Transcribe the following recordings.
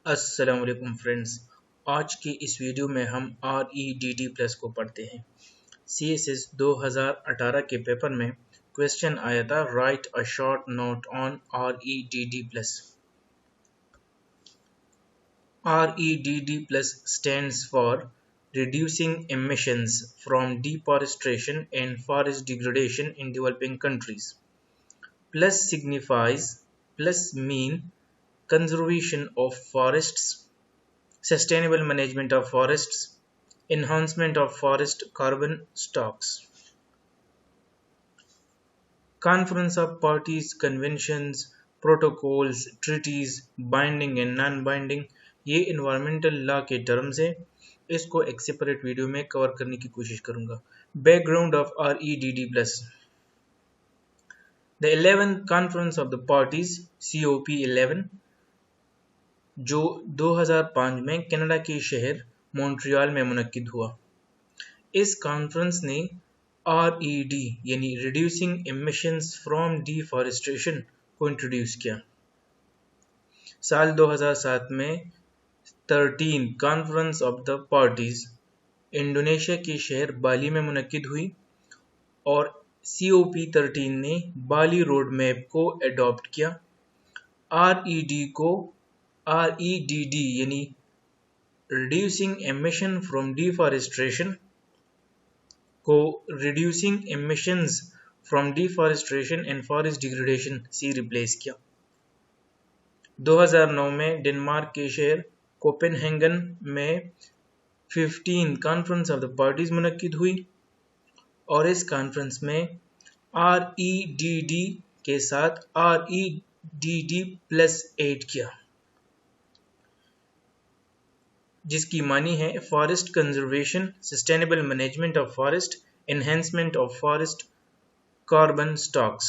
अस्सलाम वालेकुम फ्रेंड्स। आज की इस वीडियो में हम REDD+ को पढ़ते हैं। CSS 2018 के पेपर में क्वेश्चन आया था, right a short note on REDD+। REDD+ stands for Reducing Emissions from Deforestation and Forest Degradation in Developing Countries. Plus signifies plus mean conservation of forests, sustainable management of forests, enhancement of forest carbon stocks. Conference of parties, conventions, protocols, treaties, binding and non-binding, ये environmental law के terms हैं। इसको एक separate video में cover करने की कोशिश करूंगा। Background of REDD+। The 11th Conference of the Parties COP11 जो 2005 में कनाडा के शहर मॉन्ट्रियल में मुनक्किद हुआ। इस कॉन्फ्रेंस ने RED यानी रिड्यूसिंग एमिशंस फ्रॉम डिफॉरेस्टेशन को इंट्रोड्यूस किया। साल 2007 में 13 conference of the parties Indonesia के शहर बाली में मुनक्किद हुई और COP13 ने बाली रोड मैप को एडॉप्ट किया। REDD यानी रिड्यूसिंग एमिशन फ्रॉम डिफॉरेस्टेशन को reducing emissions from deforestation and forest degradation से रिप्लेस किया। 2009 में डेनमार्क के शहर कोपेनहेगन में 15 कॉन्फ्रेंस ऑफ द पार्टीज मुनक्किद हुई और इस कॉन्फ्रेंस में REDD के साथ REDD+ ऐड किया, जिसकी मानी है forest conservation, sustainable management of forest, enhancement of forest carbon stocks.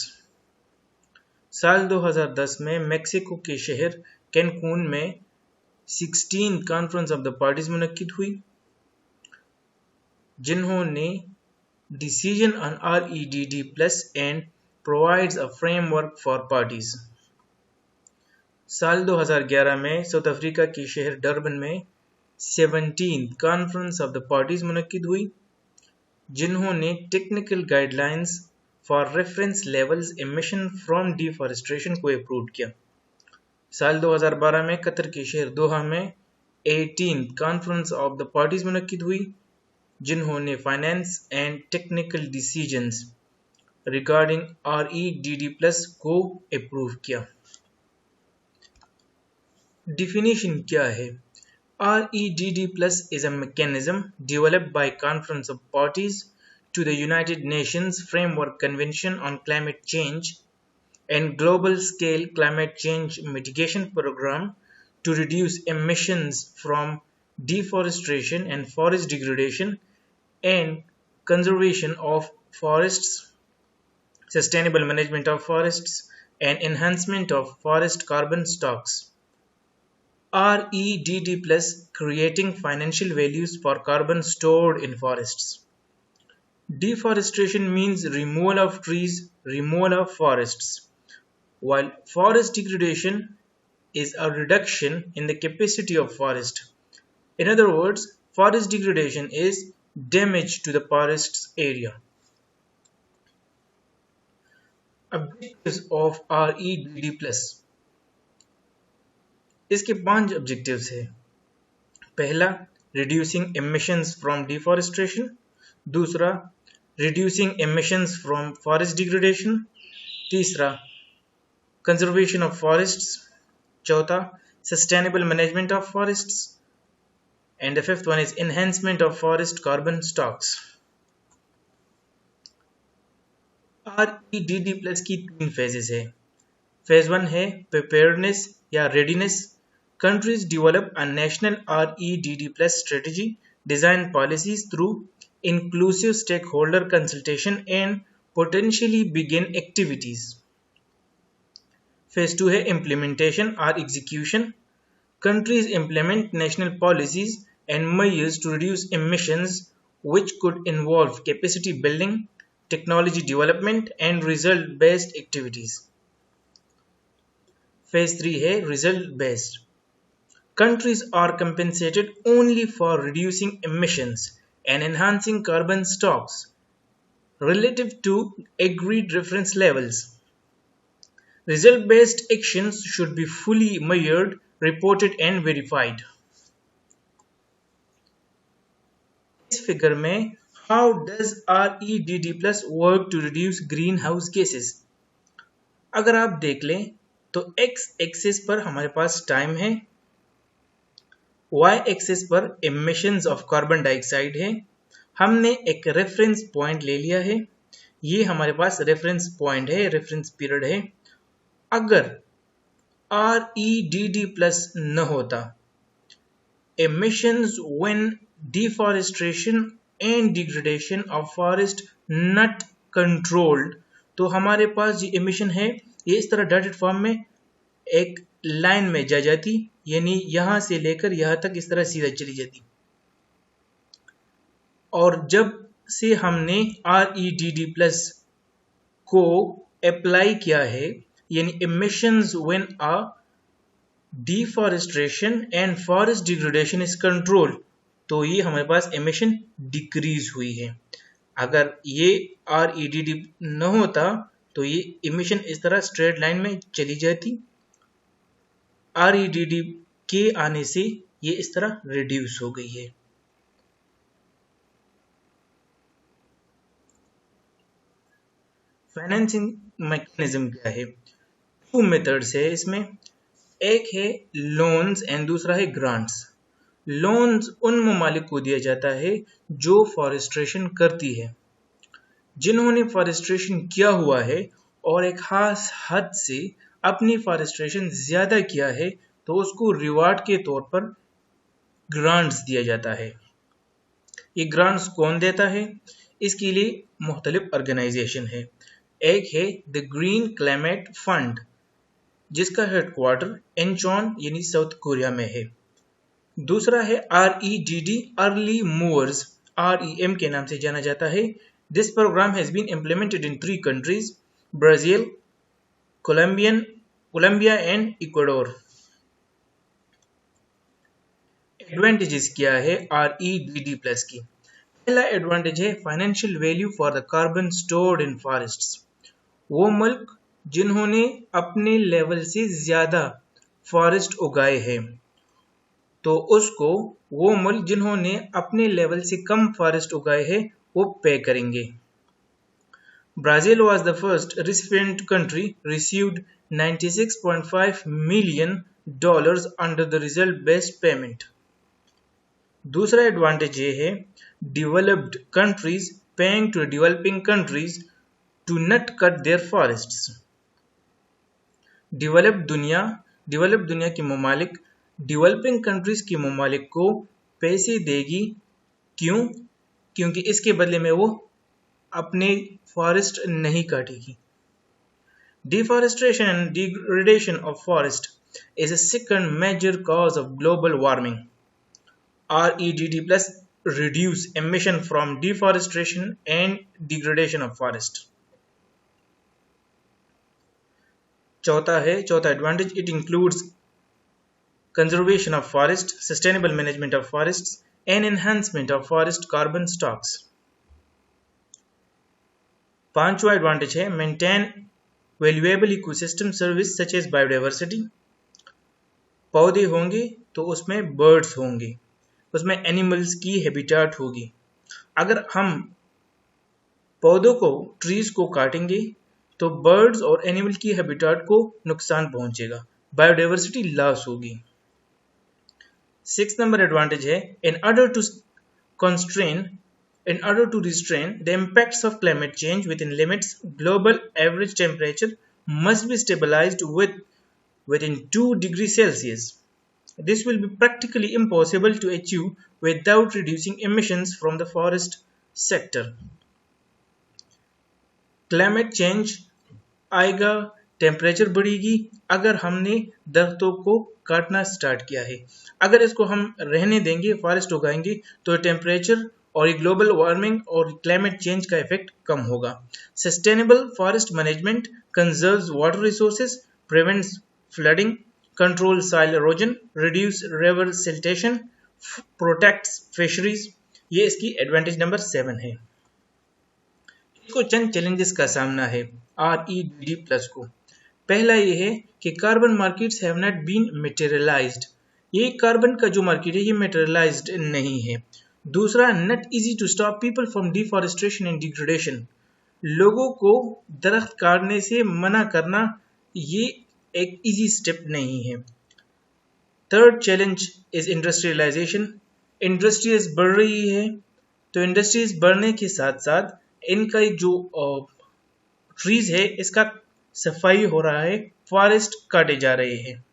साल 2010 में मेक्सिको के शहर कैनकून में 16 कॉन्फ्रेंस ऑफ द पार्टीज मुनक्किद हुई, जिन्होंने decision on REDD+ and provides a framework for parties. साल 2011 में साउथ अफ्रीका के शहर डरबन में 17 कॉन्फ्रेंस ऑफ द पार्टीज मुनक्किद हुई, जिन्होंने technical guidelines for reference levels emission from deforestation को अप्रूव किया। साल 2012 में कतर के शहर दोहा में 18 कॉन्फ्रेंस ऑफ द पार्टीज मुनक्किद हुई, जिन्होंने finance and technical decisions regarding REDD+ को अप्रूव किया। डिफिनीशन क्या है? REDD+ is a mechanism developed by Conference of Parties to the United Nations Framework Convention on Climate Change and Global Scale Climate Change Mitigation Program to reduce emissions from deforestation and forest degradation and conservation of forests, sustainable management of forests, and enhancement of forest carbon stocks. REDD+ creating financial values for carbon stored in forests. Deforestation means removal of trees, removal of forests, while forest degradation is a reduction in the capacity of forest. In other words, forest degradation is damage to the forest's area. Objectives of REDD+. इसके 5 objectives है। पहला, reducing emissions from deforestation. दूसरा, reducing emissions from forest degradation. तीसरा, conservation of forests. चौथा, sustainable management of forests. And the fifth one is enhancement of forest carbon stocks. REDD+ की 3 phases है। Phase 1 है preparedness या readiness. Countries develop a national REDD+ strategy, design policies through inclusive stakeholder consultation and potentially begin activities. Phase 2 है implementation or execution. Countries implement national policies and measures to reduce emissions, which could involve capacity building, technology development, and result-based activities. Phase 3 है result-based. Countries are compensated only for reducing emissions and enhancing carbon stocks relative to agreed reference levels. Result-based actions should be fully measured, reported and verified. इस figure में how does REDD plus work to reduce greenhouse gases? अगर आप देख लें तो x axis पर हमारे पास time है, y एक्सिस पर emissions of कार्बन डाइऑक्साइड है। हमने एक रेफरेंस पॉइंट ले लिया है, ये हमारे पास रेफरेंस पॉइंट है, रेफरेंस पीरियड है। अगर REDD प्लस न होता, emissions when deforestation and degradation of forest not controlled, तो हमारे पास जो emission है ये इस तरह डॉटेड फॉर्म में एक लाइन में जा जाती, यानी यहां से लेकर यहां तक इस तरह सीधा चली जाती। और जब से हमने REDD प्लस को अप्लाई किया है, यानी emissions when a deforestation and forest degradation is controlled, तो ये हमारे पास emission डिक्रीज हुई है। अगर ये REDD न होता तो ये emission इस तरह स्ट्रेट लाइन में चली जाती। REDD के आने से ये इस तरह रिड्यूस हो गई है। फाइनेंसिंग मैकेनिज्म क्या है? 2 मेथड्स है इसमें, एक है लोन्स एंड दूसरा है ग्रांट्स। लोन्स उन ममालिक को दिया जाता है जो फॉरेस्ट्रेशन करती है, जिन्होंने फॉरेस्ट्रेशन किया हुआ है और एक खास हद से अपनी फॉरेस्ट्रेशन ज्यादा किया है, तो उसको रिवार्ड के तौर पर ग्रांट्स दिया जाता है। ये ग्रांट्स कौन देता है? इसके लिए मुख्तलिफ ऑर्गेनाइजेशन है। एक है द ग्रीन क्लाइमेट फंड, जिसका हेडक्वार्टर इंचोन यानी साउथ कोरिया में है। दूसरा है REDD अर्ली मूवर्स, REM के नाम से जाना जाता है। This program has been implemented in 3 countries, Brazil, Colombia and Ecuador. Advantages क्या है REDD प्लस की? पहला एडवांटेज है financial value for the carbon stored in forests. वो मुल्क जिन्होंने अपने लेवल से ज्यादा फॉरेस्ट उगाए हैं, तो उसको वो मुल्क जिन्होंने अपने लेवल से कम फॉरेस्ट उगाए हैं वो पे करेंगे। Brazil was the first recipient country, received $96.5 million under the result-based payment. दूसरा एडवांटेज ये है developed countries paying to developing countries to not cut their forests. Developed दुनिया की ममालिक डेवलपिंग कंट्रीज की ममालिक को पैसे देगी। क्यों? क्योंकि इसके बदले में वो अपने फॉरेस्ट नहीं काटेगी। Deforestation and degradation of forest is a second major cause of global warming. REDD plus reduce emission from deforestation and degradation of forest. चौथा advantage, it includes conservation of forest, sustainable management of forests, and enhancement of forest carbon stocks. पांचवा advantage है maintain valuable ecosystem service such as biodiversity. पौधे होंगे तो उसमें birds होंगे, उसमें animals की हैबिटेट होगी। अगर हम पौधों को, ट्रीज को काटेंगे तो बर्ड्स और एनिमल की हैबिटेट को नुकसान पहुंचेगा, बायोडाइवर्सिटी लॉस होगी। 6 नंबर एडवांटेज है in order to restrain the impacts of climate change within limits, global average temperature must be stabilized within 2 degrees Celsius. This will be practically impossible to achieve without reducing emissions from the forest sector. Climate change आएगा, temperature बढ़ेगी अगर हमने दरख्तों को काटना start किया है। अगर इसको हम रहने देंगे, फॉरेस्ट उगाएंगे, तो टेम्परेचर और ग्लोबल वार्मिंग और क्लाइमेट चेंज का इफेक्ट कम होगा। Sustainable forest management conserves water resources, prevents flooding control soil erosion, reduce river siltation, protects fisheries। ये इसकी एडवांटेज नंबर 7 है। इसको चंद चैलेंजेस का सामना है REDD प्लस को। पहला ये है कि carbon markets have not been materialized. ये कार्बन का जो मार्केट है ये मटेरियलाइज्ड नहीं है। दूसरा, not easy to stop people from deforestation and degradation. लोगों को दरख्त काटने से मना करना ये एक इजी स्टेप नहीं है। Third challenge is industrialisation. Industries बढ़ रही है, तो इंडस्ट्रीज बढ़ने के साथ साथ इनका जो ट्रीज है इसका सफाई हो रहा है, फॉरेस्ट काटे जा रहे हैं।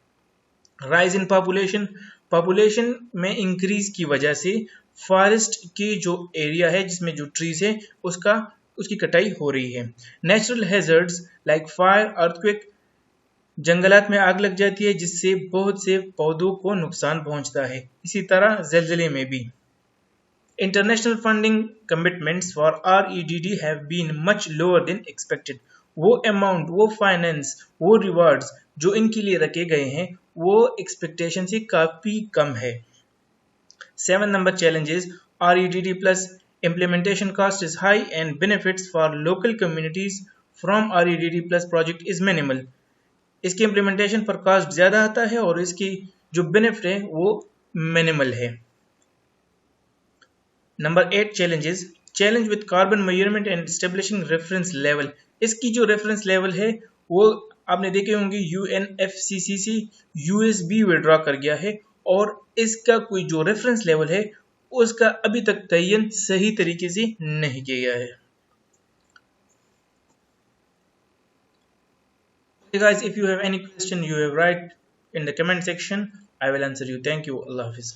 राइज इन पॉपुलेशन, पॉपुलेशन में इंक्रीज की वजह से फॉरेस्ट की जो एरिया है जिसमें जो ट्रीज है उसकी कटाई हो रही है। Natural hazards like fire, earthquake, जंगलात में आग लग जाती है जिससे बहुत से पौधों को नुकसान पहुंचता है। इसी तरह ज़लज़ले में भी। International funding commitments for REDD have been much lower than expected। वो अमाउंट, वो फाइनेंस, वो रिवार्ड्स जो इनके लिए रखे गए हैं वो एक्सपेक्टेशन से काफी कम है। 7 number challenges, REDD plus implementation cost is high and benefits for local communities from REDD plus project is minimal। इसकी इम्प्लीमेंटेशन पर कॉस्ट ज्यादा आता है और इसकी जो बेनिफिट है वो मिनिमल है। Number 8 challenges, challenge with carbon measurement and establishing reference level. इसकी जो रेफरेंस लेवल है वो आपने देखे होंगे UNFCCC USB विड्रॉ कर गया है और इसका कोई जो रेफरेंस लेवल है उसका अभी तक तयन सही तरीके से नहीं किया गया है। Okay guys, if you have any question you have write in the comment section, I will answer you. Thank you. Allah Hafiz.